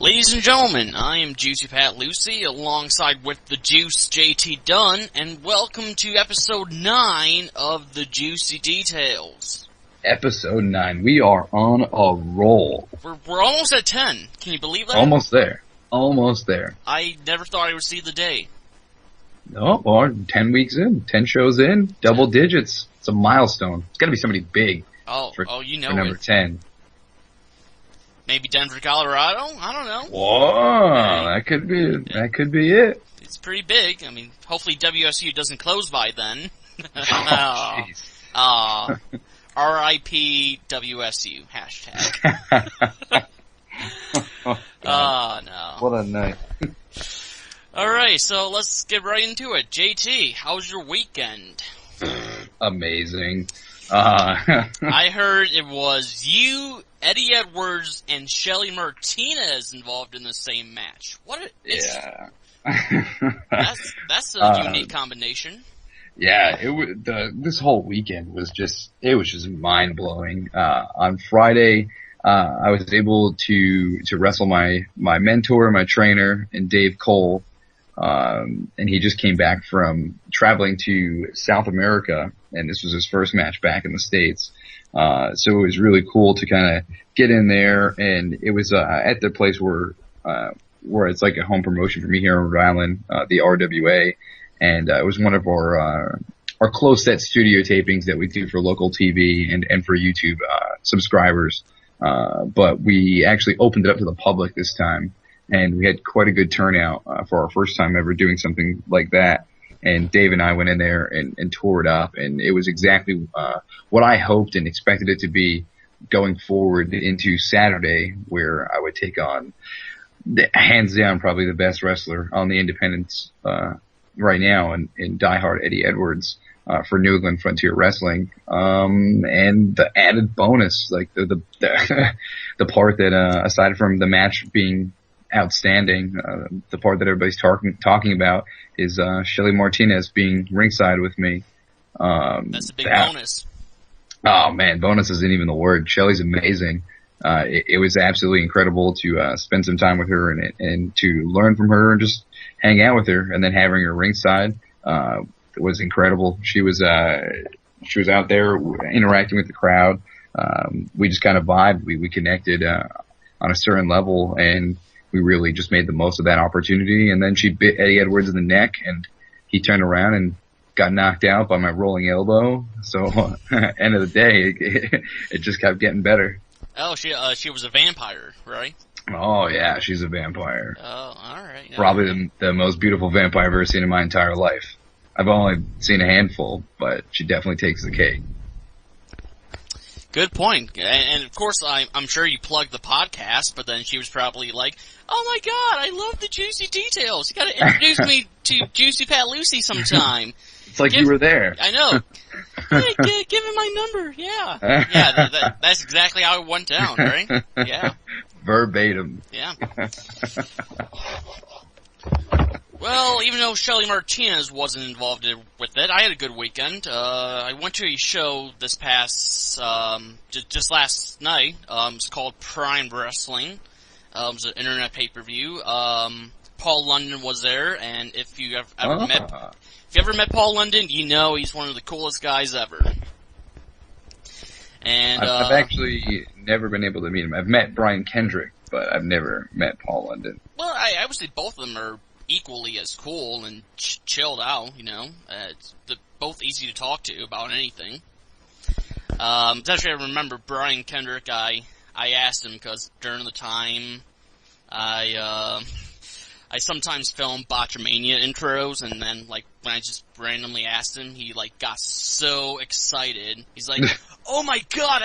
Ladies and gentlemen, I am Juicy Pat Lucy, alongside with the Juice JT Dunn, and welcome to episode 9 of the Juicy Details. Episode 9. We are on a roll. We're almost at 10. Can you believe that? Almost there. Almost there. I never thought I would see the day. No, well, 10 weeks in, 10 shows in, double digits. It's a milestone. It's got to be somebody big. For number 10. Maybe Denver, Colorado? I don't know. Whoa, that could be it. It's pretty big. I mean, hopefully WSU doesn't close by then. Oh, jeez. R.I.P. WSU, hashtag. Oh, no. What a night. Alright, so let's get right into it. JT, how was your weekend? Amazing. I heard it was you, Eddie Edwards, and Shelly Martinez involved in the same match. Yeah. That's a unique combination. Yeah, this whole weekend was just mind blowing. On Friday, I was able to wrestle my mentor, my trainer, and Dave Cole. And he just came back from traveling to South America, and this was his first match back in the States. So it was really cool to kind of get in there, and it was at the place where it's like a home promotion for me here in Rhode Island, the RWA, and it was one of our close set studio tapings that we do for local TV and for YouTube subscribers. But we actually opened it up to the public this time, and we had quite a good turnout for our first time ever doing something like that. And Dave and I went in there and tore it up, and it was exactly what I hoped and expected it to be going forward into Saturday, where I would take on, hands down, probably the best wrestler on the independents right now, and diehard Eddie Edwards for New England Frontier Wrestling. And the added bonus, like the part that aside from the match being outstanding, the part that everybody's talking about is Shelly Martinez being ringside with me. That's a big bonus. Oh man, bonus isn't even the word. Shelly's amazing. It was absolutely incredible to spend some time with her and to learn from her and just hang out with her, and then having her ringside was incredible. She was out there interacting with the crowd. We just kind of vibed. We connected on a certain level, and we really just made the most of that opportunity. And then she bit Eddie Edwards in the neck, and he turned around and got knocked out by my rolling elbow. So, end of the day, it just kept getting better. Oh, she was a vampire, right? Oh, yeah, she's a vampire. Oh, alright. Probably the most beautiful vampire I've ever seen in my entire life. I've only seen a handful, but she definitely takes the cake. Good point. And of course, I'm sure you plugged the podcast, but then she was probably like, "Oh my God, I love the Juicy Details. You got to introduce me to Juicy Pat Lucy sometime." It's like you were there. I know. Hey, give him my number. Yeah, yeah. That's exactly how it went down, right? Yeah. Verbatim. Yeah. Well, even though Shelly Martinez wasn't involved with it, I had a good weekend. I went to a show this past, just last night. It's called Prime Wrestling. It was an internet pay-per-view. Paul London was there, and if you ever met Paul London, you know he's one of the coolest guys ever. And I've actually never been able to meet him. I've met Brian Kendrick, but I've never met Paul London. Well, I would say both of them are equally as cool and chilled out, you know. They're both easy to talk to about anything. Actually, I remember Brian Kendrick, I asked him, because during the time, I sometimes film Botchamania intros, and then, like, when I just randomly asked him, he, like, got so excited. He's like, "Oh my God,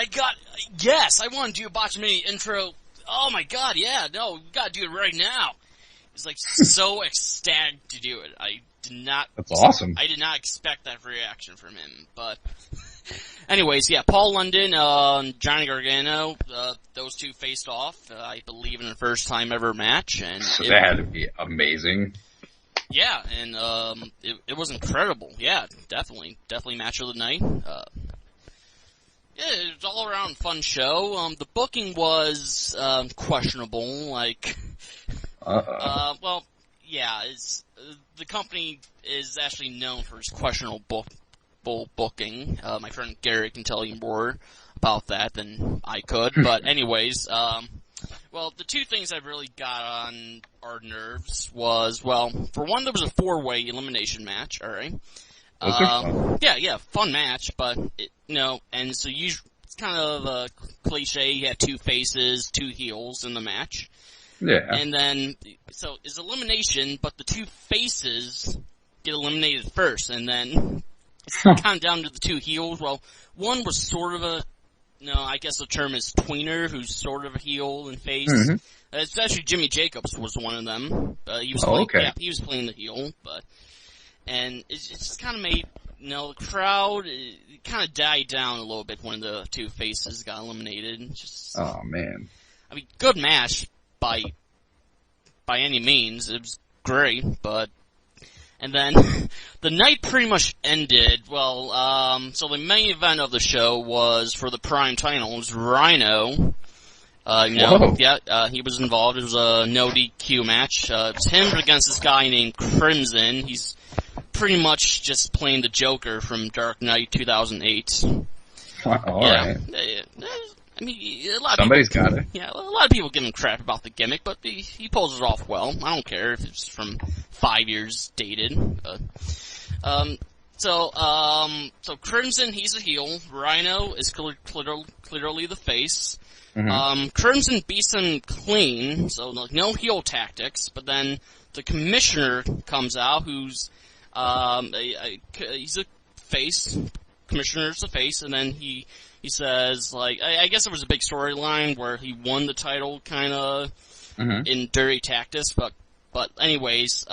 yes, I want to do a Botchamania intro. Oh my God, yeah, no, we gotta do it right now." He's like so ecstatic to do it. That's awesome. I did not expect that reaction from him. But anyways, yeah, Paul London, Johnny Gargano, those two faced off, I believe, in a first time ever match, and so that had to be amazing. Yeah, and it was incredible. Yeah, definitely match of the night. Yeah, it was all around fun show. The booking was questionable. Well, yeah, the company is actually known for its questionable booking. My friend Gary can tell you more about that than I could. But anyways, well, the two things that really got on our nerves was, well, for one, there was a 4-way elimination match. All right. Those are fun. Yeah, fun match, but and so it's kind of a cliche. You have two faces, two heels in the match. Yeah. And then, so it's elimination, but the two faces get eliminated first, and then it's kind of down to the two heels. Well, one was sort of I guess the term is tweener, who's sort of a heel and face. Mm-hmm. It's actually Jimmy Jacobs was one of them. He was he was playing the heel, and it just kind of made, the crowd, it kind of died down a little bit when the two faces got eliminated. Oh, man. I mean, good match by any means. It was great, and then the night pretty much ended. Well, so the main event of the show was for the prime title. It was Rhino. He was involved. It was a no DQ match. It was him against this guy named Crimson. He's pretty much just playing the Joker from Dark Knight 2008. Alright. I mean, a lot of Somebody's people, got it. Yeah, a lot of people give him crap about the gimmick, but he pulls it off well. I don't care if it's from 5 years dated. So Crimson, he's a heel. Rhino is clearly the face. Mm-hmm. Crimson beats him clean, so no heel tactics. But then the commissioner comes out, who's he's a face. Commissioner's a face, and then he says, I guess there was a big storyline where he won the title kind of in dirty tactics, but anyways,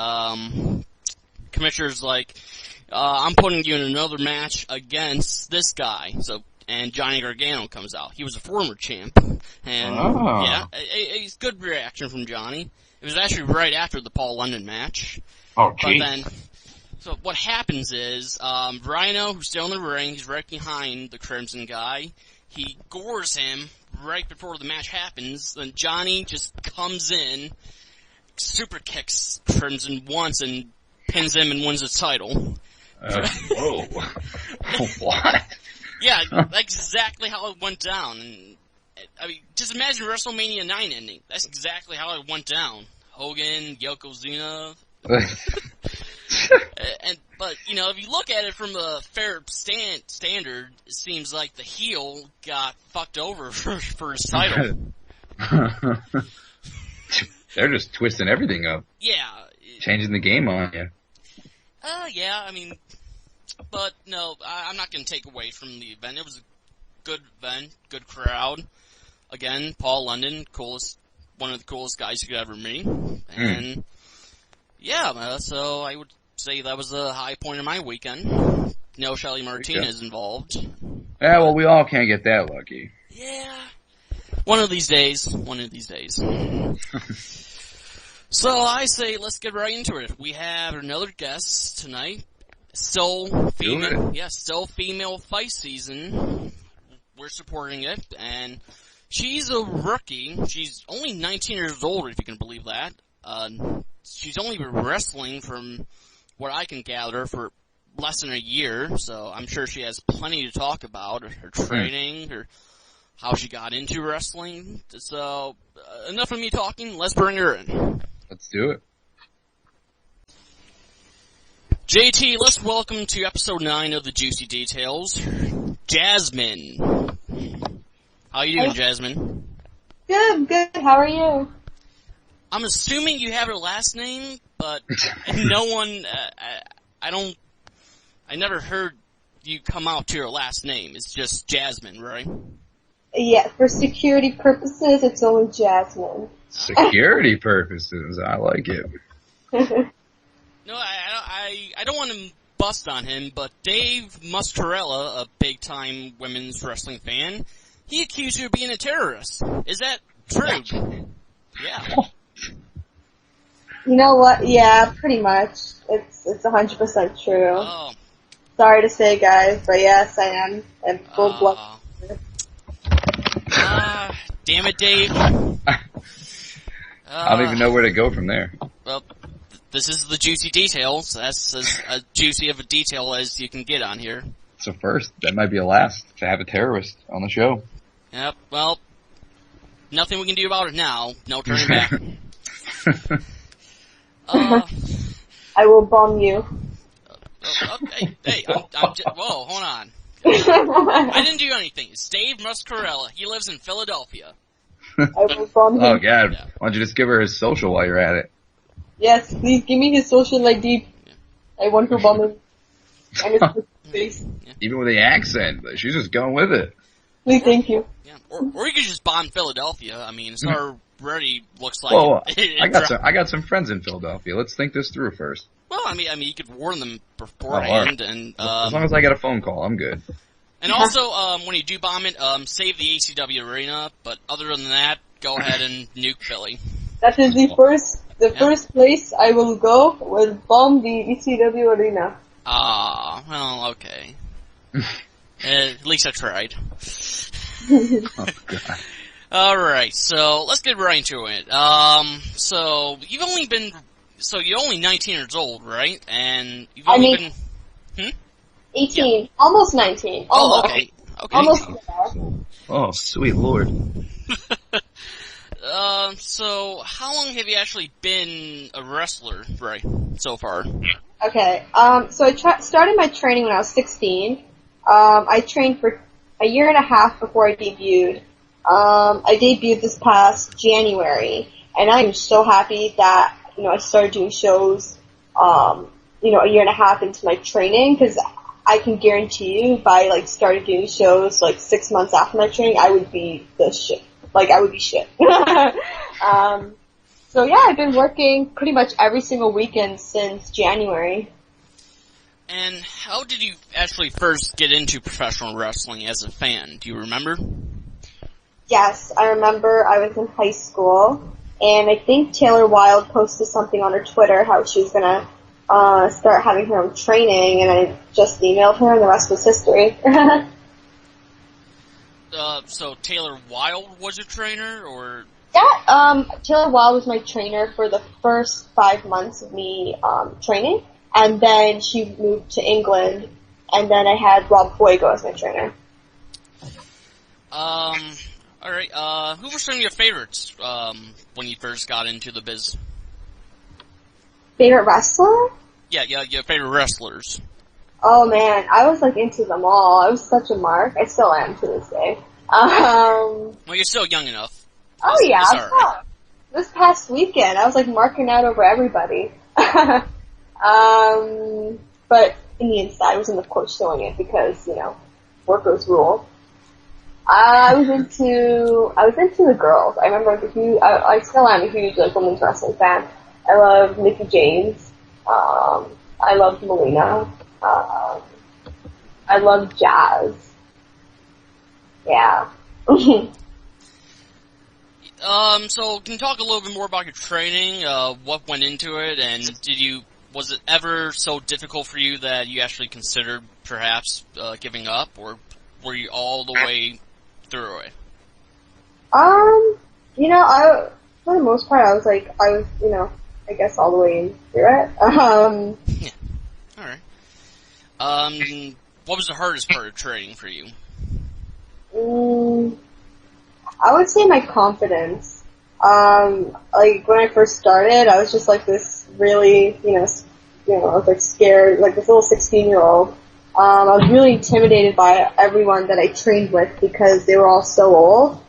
Commissioner's like, I'm putting you in another match against this guy. And Johnny Gargano comes out. He was a former champ, and a good reaction from Johnny. It was actually right after the Paul London match. Oh, geez. But then, so what happens is, Rhino, who's still in the ring, he's right behind the Crimson guy. He gores him right before the match happens. Then Johnny just comes in, super kicks Crimson once, and pins him and wins the title. Whoa. What? Yeah, that's exactly how it went down. And, I mean, just imagine WrestleMania 9 ending. That's exactly how it went down. Hogan, Yokozuna. But if you look at it from a fair standard, it seems like the heel got fucked over for his title. They're just twisting everything up. Yeah. Changing the game on you. Yeah, I mean, but no, I'm not going to take away from the event. It was a good event, good crowd. Again, Paul London, one of the coolest guys you could ever meet. And, so I would say that was a high point of my weekend. No Shelly Martinez involved. Yeah, well, we all can't get that lucky. Yeah. One of these days. So I say let's get right into it. We have another guest tonight. Still female fight season. We're supporting it, and she's a rookie. She's only 19 years old, if you can believe that. She's only been wrestling, from what I can gather, for less than a year, so I'm sure she has plenty to talk about, her training, how she got into wrestling. So, enough of me talking, let's bring her in. Let's do it. JT, let's welcome to episode 9 of the Juicy Details, Jasmin. How you doing, Jasmin? Good. How are you? I'm assuming you have her last name, but no one, I never heard you come out to her last name. It's just Jasmin, right? Yeah, for security purposes, it's only Jasmin. Security purposes, I like it. No, I don't want to bust on him, but Dave Muscarella, a big-time women's wrestling fan, he accused you of being a terrorist. Is that true? Yeah. You know what? Yeah, pretty much. It's 100% true. Oh. Sorry to say, guys, but yes, I am. And full blood. damn it, Dave. I don't even know where to go from there. Well, this is the juicy details. That's as juicy of a detail as you can get on here. It's a first. That might be a last to have a terrorist on the show. Yep, well, nothing we can do about it now. No turning back. I will bomb you. Hey, I'm just, whoa, hold on. I didn't do anything. It's Dave Muscarella. He lives in Philadelphia. I will bomb him. Oh, God. Yeah. Why don't you just give her his social while you're at it? Yes, please give me his social ID. I want to bomb him. And his face. Even with the accent, but she's just going with it. Please, thank you. Yeah. Or you could just bomb Philadelphia. I mean, it's already looks like Well, it. I got some friends in Philadelphia. Let's think this through first. Well, I mean, you could warn them beforehand, and As long as I get a phone call, I'm good. and also when you do bomb it, save the ACW arena. But other than that, go ahead and nuke Philly. That is the first place I will go. Will bomb the ECW arena. Ah, well, okay. At least I tried. Oh, God. Alright, so let's get right into it. So you're only 19 years old, right? And you've only been 18. Almost 19. Oh, Almost. okay. Almost. Oh, sweet Lord. So how long have you actually been a wrestler, right, so far? Okay. So I started my training when I was 16. I trained for a year and a half before I debuted. I debuted this past January, and I'm so happy that, I started doing shows, a year and a half into my training, because I can guarantee you if I, started doing shows, 6 months after my training, I would be the shit. I would be shit. So yeah, I've been working pretty much every single weekend since January. And how did you actually first get into professional wrestling as a fan? Do you remember? Yes, I remember I was in high school, and I think Taylor Wilde posted something on her Twitter how she was gonna start having her own training, and I just emailed her, and the rest was history. So Taylor Wilde was your trainer, or? Yeah, Taylor Wilde was my trainer for the first 5 months of me training, and then she moved to England, and then I had Rob Fuego as my trainer. Alright, who were some of your favorites, when you first got into the biz? Favorite wrestler? Yeah, your favorite wrestlers. Oh man, I was into them all. I was such a mark. I still am to this day. Well, you're still young enough. Oh yeah, it's all right. This past weekend I was marking out over everybody. But in the inside I wasn't of course showing it because, workers rule. I was into the girls. I remember I still am a huge women's wrestling fan. I love Mickie James. I love Melina. I love Jazz. Yeah. So can you talk a little bit more about your training, what went into it, and was it ever so difficult for you that you actually considered perhaps giving up, or were you all the way through it? For the most part, I was, I guess all the way through it. Yeah. Alright. What was the hardest part of training for you? I would say my confidence. When I first started, I was just this really, I was scared, this little 16-year-old. I was really intimidated by everyone that I trained with because they were all so old.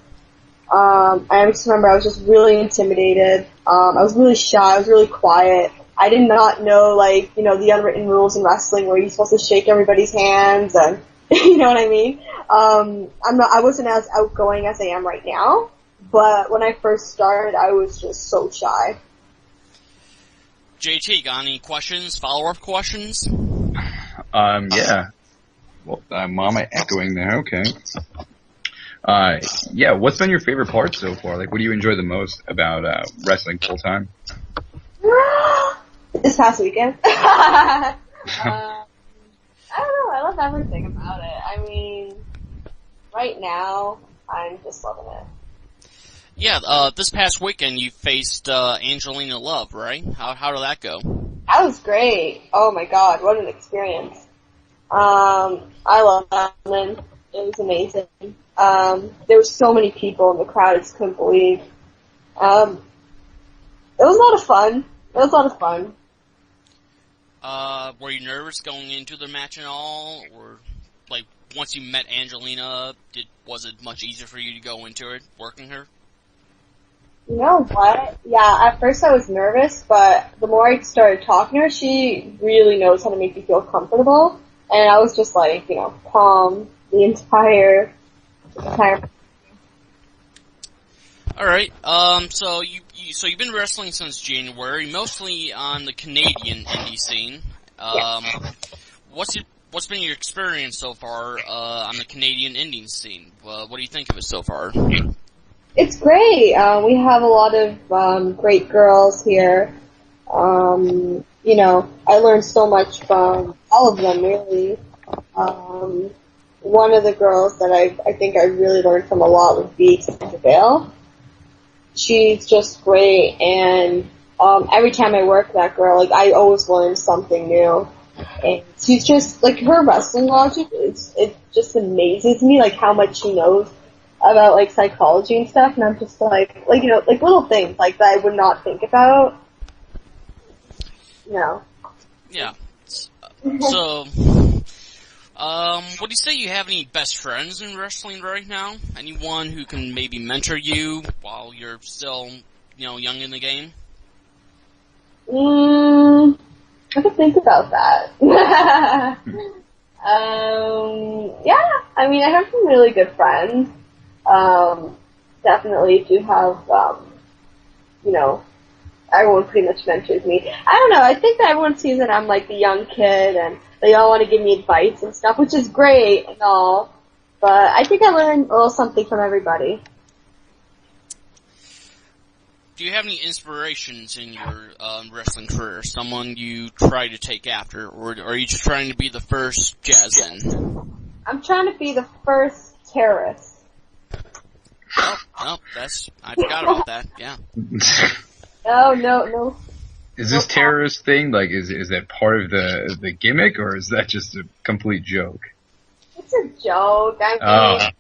I just remember I was just really intimidated. I was really shy. I was really quiet. I did not know, the unwritten rules in wrestling where you're supposed to shake everybody's hands and, you know what I mean? I wasn't as outgoing as I am right now, but when I first started, I was just so shy. JT, got any questions, follow-up questions? Yeah. Well, Mama echoing there, okay. Yeah, what's been your favorite part so far? What do you enjoy the most about, wrestling full-time? This past weekend. I don't know, I love everything about it. I mean, right now, I'm just loving it. Yeah, this past weekend you faced Angelina Love, right? How did that go? That was great. Oh my god, what an experience. I love that woman. It was amazing. There were so many people in the crowd, I just couldn't believe. It was a lot of fun. It was a lot of fun. Were you nervous going into the match and all, or like once you met Angelina, was it much easier for you to go into it, working her? You know what? Yeah, at first I was nervous, but the more I started talking to her, she really knows how to make you feel comfortable. And I was just like, calm the entire time. All right. So you've been wrestling since January, mostly on the Canadian indie scene. What's been your experience so far on the Canadian indie scene? What do you think of it so far? It's great. We have a lot of great girls here. I learned so much from all of them, really. One of the girls that I think I really learned from a lot would be Sandra Bale. She's just great, and every time I work with that girl, like, I always learn something new. And she's just, like, her wrestling logic, it just amazes me, like, how much she knows about, like, psychology and stuff, and I'm just like little things, like, that I would not think about. Yeah. So, would you say you have any best friends in wrestling right now? Anyone who can maybe mentor you while you're still, young in the game? I could think about that. Yeah, I mean, I have some really good friends. Definitely do have, everyone pretty much mentors me. I don't know, I think that everyone sees that I'm like the young kid and they all want to give me advice and stuff, which is great and all, but I think I learned a little something from everybody. Do you have any inspirations in your wrestling career? Someone you try to take after, or are you just trying to be the first Jasmin? I'm trying to be the first terrorist. Oh, I forgot about that, yeah. No. Is this terrorist thing, like, is that part of the gimmick, or is that just a complete joke? It's a joke. I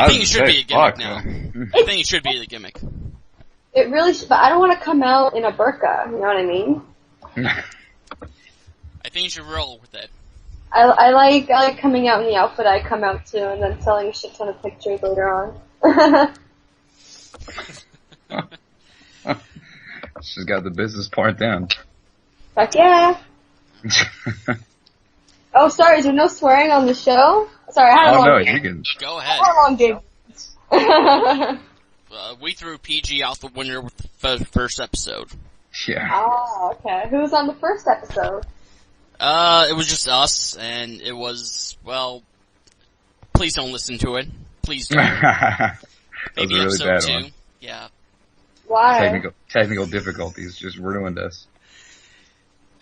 think it should be a gimmick now. I think it should be the gimmick. It really should, but I don't want to come out in a burqa, you know what I mean? I think you should roll with it. I like coming out in the outfit I come out to and then selling a shit ton of pictures later on. She's got the business part down. Fuck yeah. Oh, sorry, is there no swearing on the show? Sorry, I had a long game. You can. Go ahead. I had a long game. We threw PG out the winner with the first episode. Yeah. Oh, okay. Who was on the first episode? It was just us, and it was, well, please don't listen to it. Please don't. Maybe really episode bad 2. one. Yeah. Why? Technical difficulties just ruined us.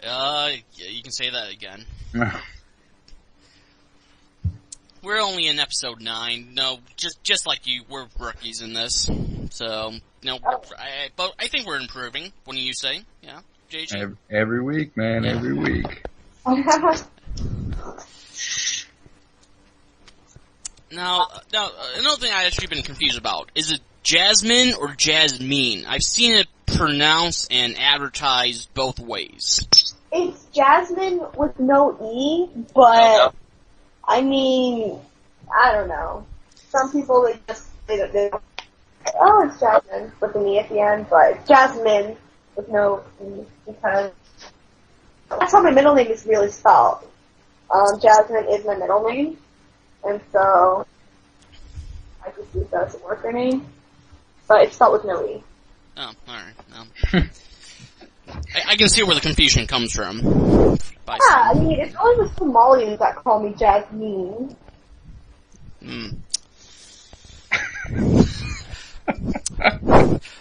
Yeah, you can say that again. We're only in episode 9. No, just like you, we're rookies in this. So, but I think we're improving. What do you say? Yeah, JJ? Every week, man, Yeah. every week. Now, another thing I've actually been confused about, is it Jasmin or Jasmin? I've seen it pronounced and advertised both ways. It's Jasmin with no E, but I mean, I don't know. Some people, they just say that they, it's Jasmin with an E at the end, but Jasmin with no E, because that's how my middle name is really spelled. Jasmin is my middle name, and so I just use that as a worker name, but it's spelled with no E. Oh, alright. I can see where the confusion comes from. I mean, it's always the Somalians that call me Jasmine.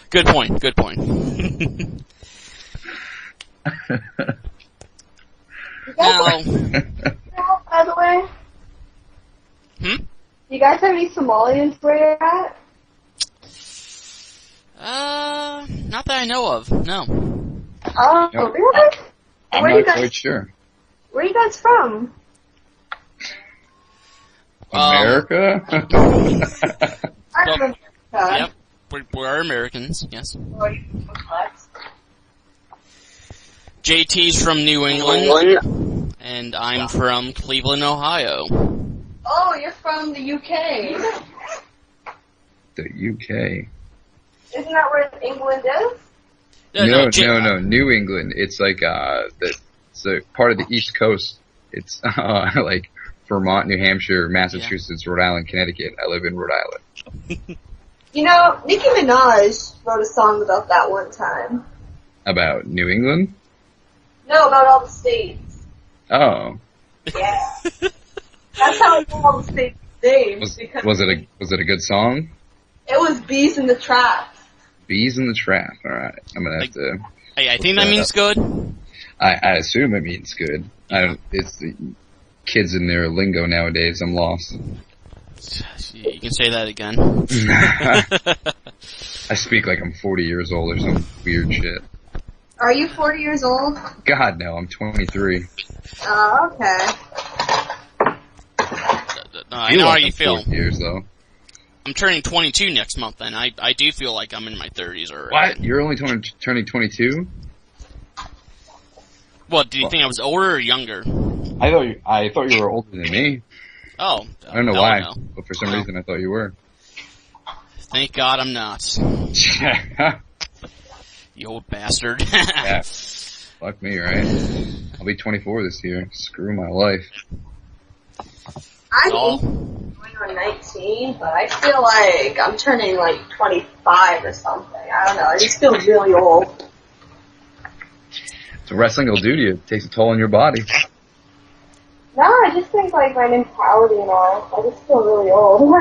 Good point. Now, By the way? You guys have any Somalians where you're at? Not that I know of. No. Oh, Nope. really? I'm Where are you not guys? quite sure. Where are you guys from? America? I'm from America. Yep. We're Americans. Yes. Oh, you complex. JT's from New England, and I'm from Cleveland, Ohio. Oh, you're from the UK. The UK. Isn't that where England is? No, New England. It's like it's a part of the East Coast. It's like Vermont, New Hampshire, Massachusetts, Rhode Island, Connecticut. I live in Rhode Island. You know, Nicki Minaj wrote a song about that one time. About New England? No, about all the states. Oh. Yeah. That's how I know all the states' names. Because Was it a good song? it was Bees in the Trap. Bees in the Trap. All right, I'm gonna have to. Hey, I think that means good. I assume it means good. It's the kids in their lingo nowadays. I'm lost. You can say that again. I speak like I'm 40 years old or some weird shit. Are you 40 years old? God no, I'm 23. Oh, okay. No, I know how like you I'm feel. 40 years though. I'm turning 22 next month, and I do feel like I'm in my 30s already. What? You're only turning 22? What, do you think I was older or younger? I thought you were older than me. Oh. I don't know hell why, no. but for some reason I thought you were. Thank God I'm not. You old bastard. Yeah. Fuck me, right? I'll be 24 this year. Screw my life. I'm Oh. going on 19, but I feel like I'm turning like 25 or something. I don't know. I just feel really old. So wrestling will do to you. It takes a toll on your body. No, I just think like my mentality and all. I just feel really old.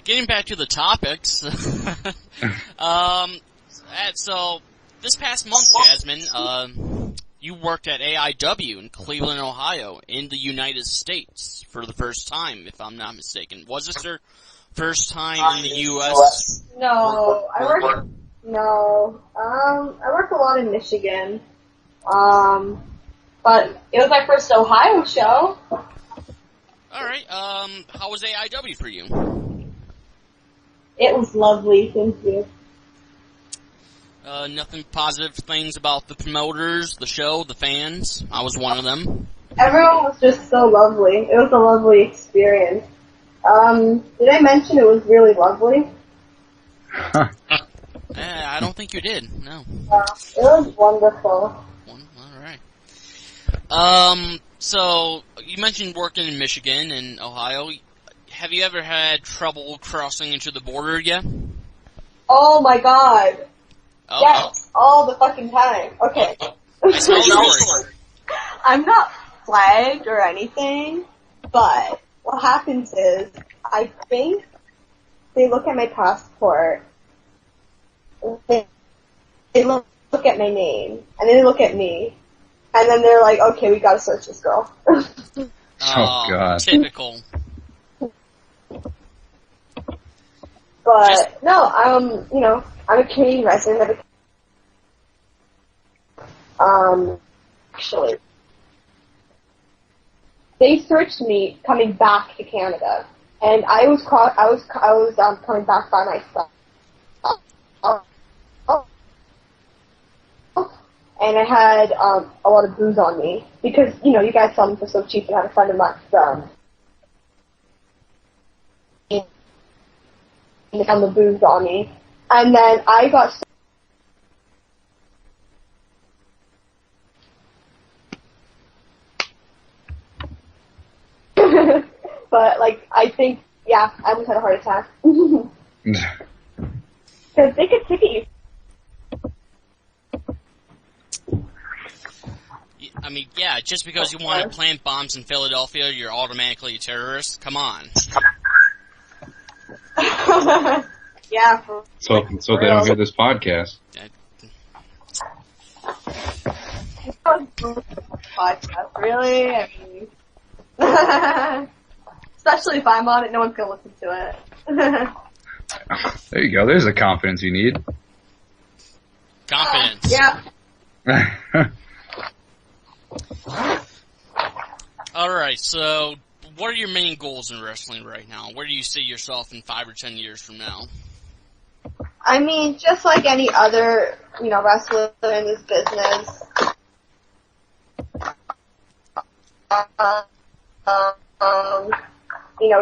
Getting back to the topics. So this past month, Jasmin, you worked at AIW in Cleveland, Ohio, in the United States for the first time, if I'm not mistaken. Was this your first time in the U.S.? No, I work a lot in Michigan. But it was my first Ohio show. Alright, how was AIW for you? It was lovely, thank you. Nothing positive things about the promoters, the show, the fans. I was one of them. Everyone was just so lovely. It was a lovely experience. Did I mention it was really lovely? I don't think you did, no. It was wonderful. Alright. So, you mentioned working in Michigan and Ohio. Have you ever had trouble crossing into the border yet? Oh my god. Oh, Yes, all the fucking time. Okay. I smell the story. I'm not flagged or anything, but what happens is, I think they look at my passport, they look at my name, and then they look at me, and then they're like, okay, we gotta search this girl. Oh, God. Typical. But, no, I'm a Canadian resident actually, they searched me coming back to Canada, and I was coming back by myself, and I had a lot of booze on me because you guys sell them for so cheap, and I had a friend of mine and the booze on me, and then I got. But, I think, yeah, I almost had a heart attack. Because they could ticket you. I mean, yeah, just because you want to plant bombs in Philadelphia, you're automatically a terrorist? Come on. Yeah. So they don't hear this podcast. Podcast, really? I mean... So Especially if I'm on it, no one's gonna listen to it. There you go. There's the confidence you need. Confidence. Yeah. Alright, so what are your main goals in wrestling right now? Where do you see yourself in 5 or 10 years from now? I mean, just like any other, wrestler in this business,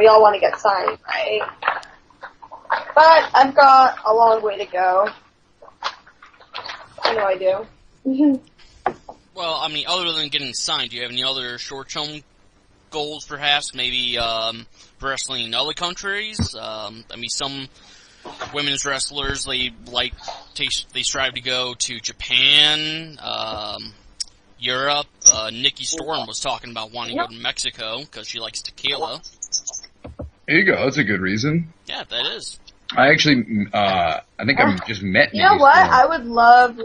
we all want to get signed, right? But I've got a long way to go. I know I do. Well, I mean, other than getting signed, do you have any other short-term goals, perhaps? Maybe wrestling in other countries? I mean, some women's wrestlers, they strive to go to Japan, Europe. Nikki Storm was talking about wanting to go to Mexico because she likes tequila. There you go. That's a good reason. Yeah, that is. I actually, I think I've just met. You know what? I would love.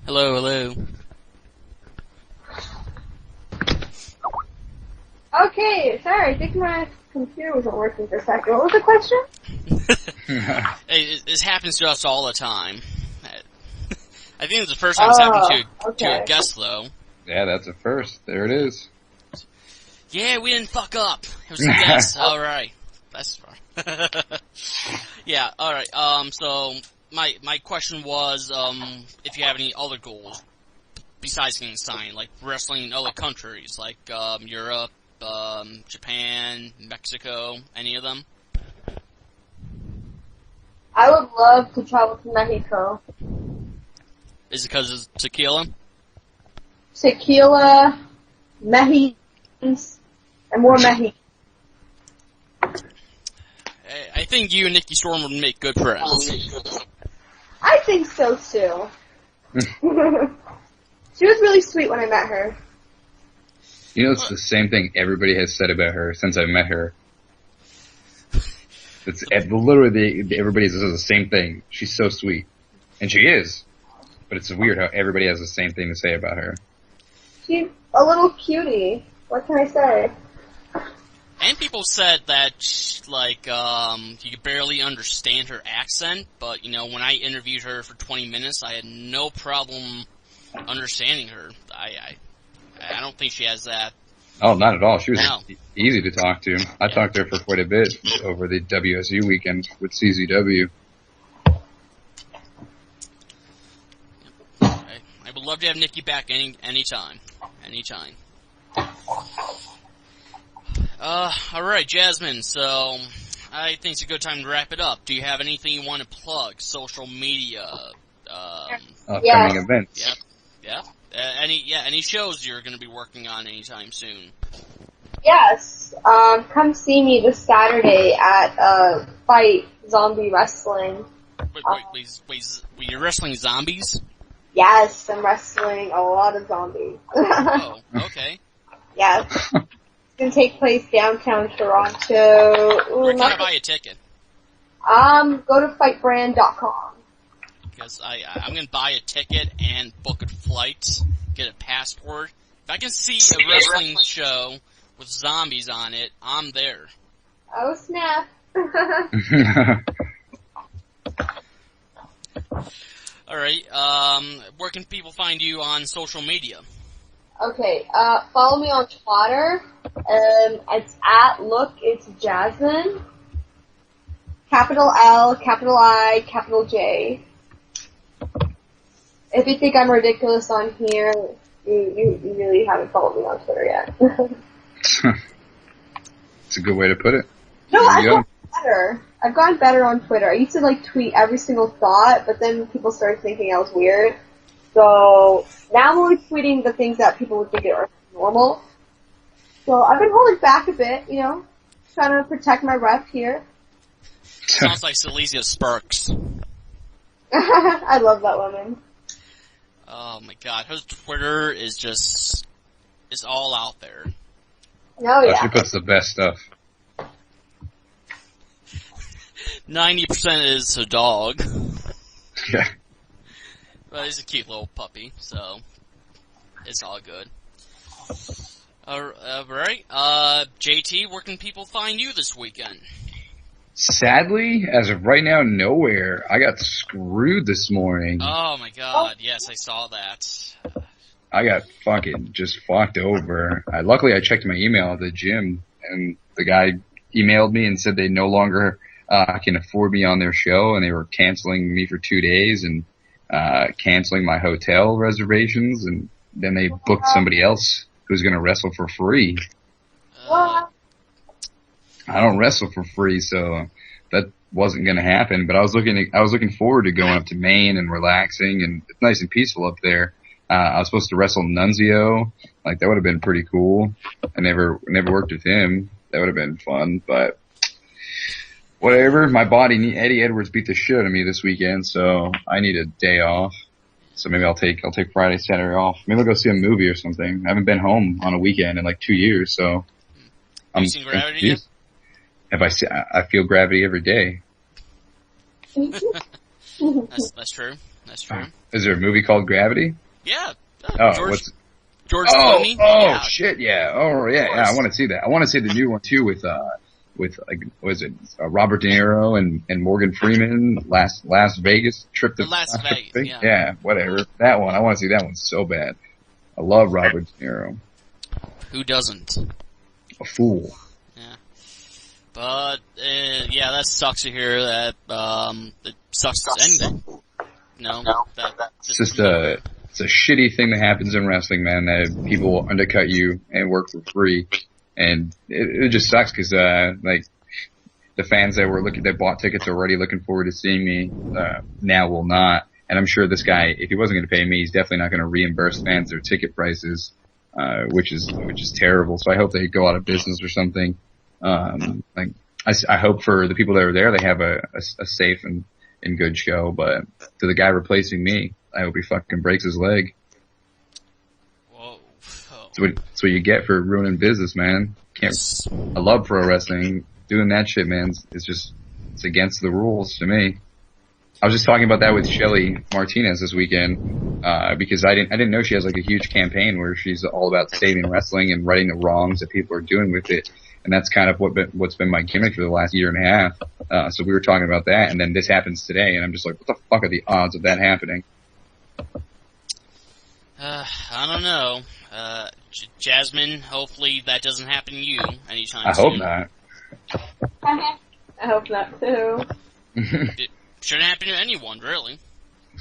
Hello. Okay, sorry, I think my computer wasn't working for a second. What was the question? Hey, this happens to us all the time. I think it's the first time it's happened to a guest, though. Yeah, that's a first. There it is. Yeah, we didn't fuck up. It was a guest. All right, that's fine. Yeah, all right. So my question was, if you have any other goals besides getting signed, like wrestling in other countries, like Europe, Japan, Mexico, any of them? I would love to travel to Mexico. Is it because of tequila? Tequila, Mexicans, and more Mexicans. I think you and Nikki Storm would make good friends. I think so too. She was really sweet when I met her. It's the same thing everybody has said about her since I met her. It's literally everybody says the same thing. She's so sweet, and she is. But it's weird how everybody has the same thing to say about her. She's a little cutie. What can I say? And people said that, you could barely understand her accent, but, when I interviewed her for 20 minutes, I had no problem understanding her. I don't think she has that. Oh, not at all. She was easy to talk to. I talked to her for quite a bit over the WSU weekend with CZW. I would love to have Nikki back anytime. Anytime. Alright, Jasmin, so I think it's a good time to wrap it up. Do you have anything you want to plug? Social media? Upcoming events. Yep. Any shows you're going to be working on anytime soon? Yes. Come see me this Saturday at Fight Zombie Wrestling. Wait, you're wrestling zombies? Yes, I'm wrestling a lot of zombies. Oh, okay. Yes. It's going to take place downtown Toronto. Where can I buy a ticket? Go to fightbrand.com. Because I'm going to buy a ticket and book a flight, get a passport. If I can see a wrestling show with zombies on it, I'm there. Oh, snap. Alright, where can people find you on social media? Okay, follow me on Twitter. It's it's Jasmin. Capital L, capital I, capital J. If you think I'm ridiculous on here, you really haven't followed me on Twitter yet. It's a good way to put it. No, I've gotten better. I've gotten better on Twitter. I used to tweet every single thought, but then people started thinking I was weird. So now I'm only tweeting the things that people would think are normal. So I've been holding back a bit, trying to protect my rep here. Sounds like Silesia Sparks. I love that woman. Oh my god, her Twitter is it's all out there. Oh yeah. She puts the best stuff. 90% is a dog. Yeah. But he's a cute little puppy, so it's all good. Alright, JT, where can people find you this weekend? Sadly, as of right now, nowhere. I got screwed this morning. Oh my god, yes, I saw that. I got fucking just fucked over. Luckily, I checked my email at the gym, and the guy emailed me and said they no longer can afford me on their show, and they were canceling me for 2 days and canceling my hotel reservations, and then they booked somebody else who's going to wrestle for free. I don't wrestle for free, so that wasn't going to happen. But I was looking forward to going up to Maine and relaxing, and it's nice and peaceful up there. I was supposed to wrestle Nunzio. Like, that would have been pretty cool. I never worked with him. That would have been fun, but whatever. My body, Eddie Edwards beat the shit out of me this weekend, so I need a day off. So maybe I'll take Friday, Saturday off. Maybe I'll go see a movie or something. I haven't been home on a weekend in like 2 years, so. Have you seen Gravity yet? I feel gravity every day. That's true. That's true. Is there a movie called Gravity? Yeah. George Clooney. Oh, shit, yeah. Oh, yeah, I want to see that. I want to see the new one too with like, was it Robert De Niro and Morgan Freeman, Las Vegas trip to Las Vegas. Yeah, whatever. That one. I want to see that one so bad. I love Robert De Niro. Who doesn't? A fool. Yeah. But yeah, that sucks to hear that. It sucks to anything. No, it's just it's a shitty thing that happens in wrestling, man. That people will undercut you and work for free, and it just sucks because like the fans that bought tickets already looking forward to seeing me now will not. And I'm sure this guy, if he wasn't going to pay me, he's definitely not going to reimburse fans their ticket prices, which is terrible. So I hope they go out of business or something. Like I hope for the people that are there, they have a safe and good show. But to the guy replacing me, I hope he fucking breaks his leg. Whoa. That's what you get for ruining business, man. I love pro wrestling. Doing that shit, man, it's against the rules to me. I was just talking about that with Shelly Martinez this weekend, because I didn't know she has like a huge campaign where she's all about saving wrestling and righting the wrongs that people are doing with it. And that's kind of what's been my gimmick for the last year and a half. So we were talking about that, and then this happens today, and I'm just like, what the fuck are the odds of that happening? I don't know. Jasmin, hopefully that doesn't happen to you anytime soon. I hope not. I hope not too. It shouldn't happen to anyone, really.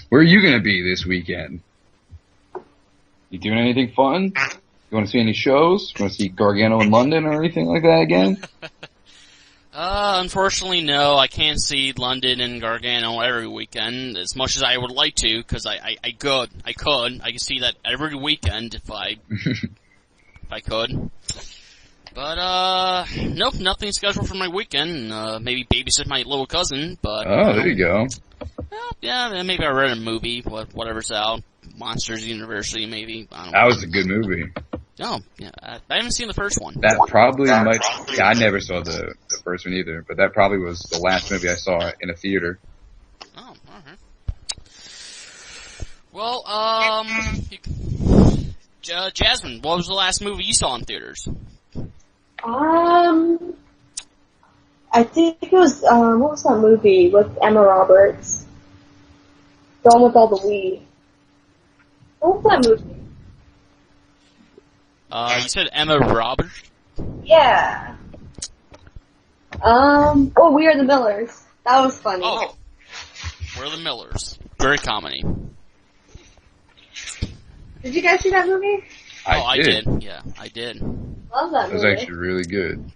Where are you going to be this weekend? You doing anything fun? You want to see any shows? You want to see Gargano in London or anything like that again? Unfortunately, no. I can't see London and Gargano every weekend as much as I would like to, because I could. I could see that every weekend if I could. But, nope, nothing scheduled for my weekend. Maybe babysit my little cousin, but... Oh, there you go. Yeah, maybe I read a movie, whatever's out. Monsters University, maybe. I don't know. That was a good movie. Oh, yeah, I haven't seen the first one. That probably might... Yeah, I never saw the first one either, but that probably was the last movie I saw in a theater. Oh, alright. Well, Jasmin, what was the last movie you saw in theaters? I think it was, what was that movie with Emma Roberts? The one with all the weed. What was that movie? You said Emma Roberts? Yeah. We Are the Millers. That was funny. Oh. We're the Millers. Great comedy. Did you guys see that movie? I did. Yeah, I did. Love that movie. It was actually really good.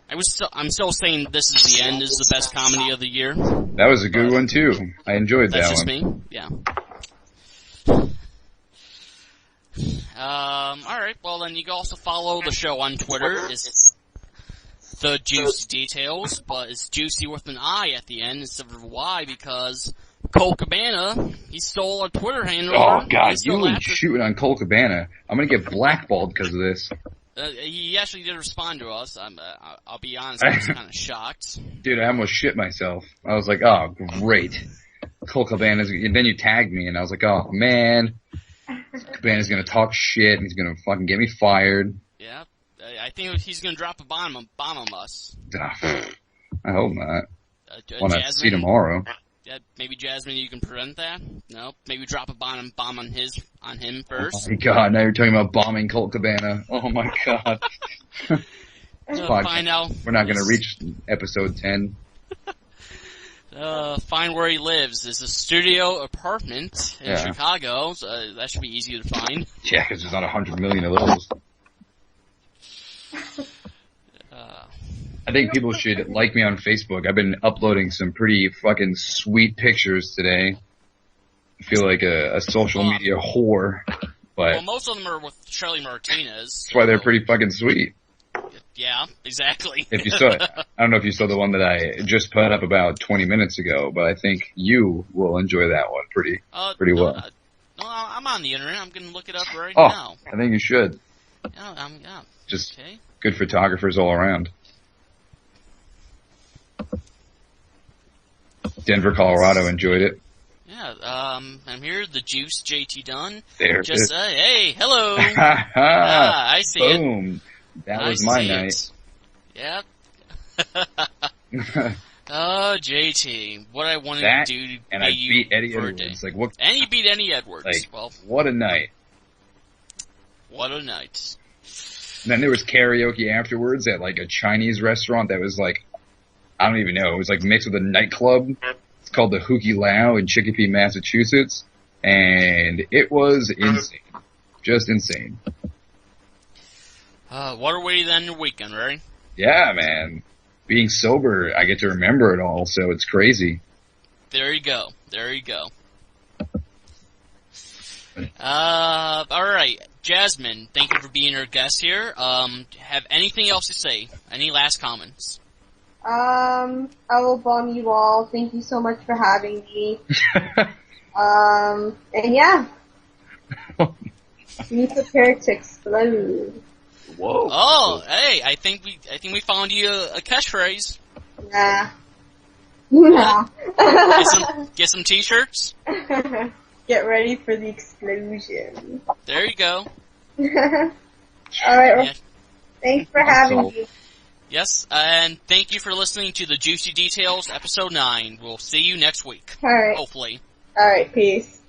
I'm still saying This Is the End is the best comedy of the year. That was a good one too. I enjoyed that one. That's just me. Yeah. Alright, well then you can also follow the show on Twitter. It's The Juicy Details, but it's juicy with an I at the end instead of a Y because Cole Cabana, he stole a Twitter handle. Oh god, you were shooting on Cole Cabana. I'm gonna get blackballed because of this. He actually did respond to us. I'll be honest, I was kind of shocked. Dude, I almost shit myself. I was like, oh, great. Colt Cabana's, and then you tagged me, and I was like, oh, man. Cabana's gonna talk shit, and he's gonna fucking get me fired. Yeah, I think he's gonna drop a bomb on us. I hope not. Want to see Jasmin, tomorrow. Yeah, maybe Jasmin, you can prevent that. No, maybe drop a bomb on him first. Oh my god! Now you're talking about bombing Colt Cabana. Oh my god. Find out. We're not gonna reach episode 10. Find where he lives. It's a studio apartment in Chicago. So that should be easy to find. Yeah, because there's not 100 million of those. I think people should like me on Facebook. I've been uploading some pretty fucking sweet pictures today. I feel like a social media whore, but most of them are with Charlie Martinez. That's why they're pretty fucking sweet. Yeah, exactly. If you saw it, I don't know if you saw the one that I just put up about 20 minutes ago, but I think you will enjoy that one pretty well. No, I'm on the internet. I'm going to look it up right Oh, now. I think you should. Yeah. Just okay. Good photographers all around. Denver, Colorado enjoyed it. Yeah, I'm here, the Juice, JT Dunn. There Just it is. Hey, hello. I see it. Boom. That was my night. Yep. Oh, JT, what I wanted to do to and I beat Eddie Edwards. Like what? And you beat Eddie Edwards. Like, well, what a night. What a night. And then there was karaoke afterwards at like a Chinese restaurant that was like, I don't even know. It was like mixed with a nightclub. It's called the Hookie Lao in Chicopee, Massachusetts. And it was insane. Just insane. What a way to end your weekend, right? Yeah, man. Being sober, I get to remember it all, so it's crazy. There you go. Alright. Jasmin, thank you for being our guest here. Have anything else to say? Any last comments? I will bomb you all. Thank you so much for having me. And yeah. Be prepared to explode. Whoa. Oh, hey, I think we found you a catchphrase. Nah. Nah. Get some t-shirts? Get ready for the explosion. There you go. Alright, well, thanks for having me. Yes, and thank you for listening to the Juicy Details, Episode 9. We'll see you next week. Alright. Hopefully. Alright, peace.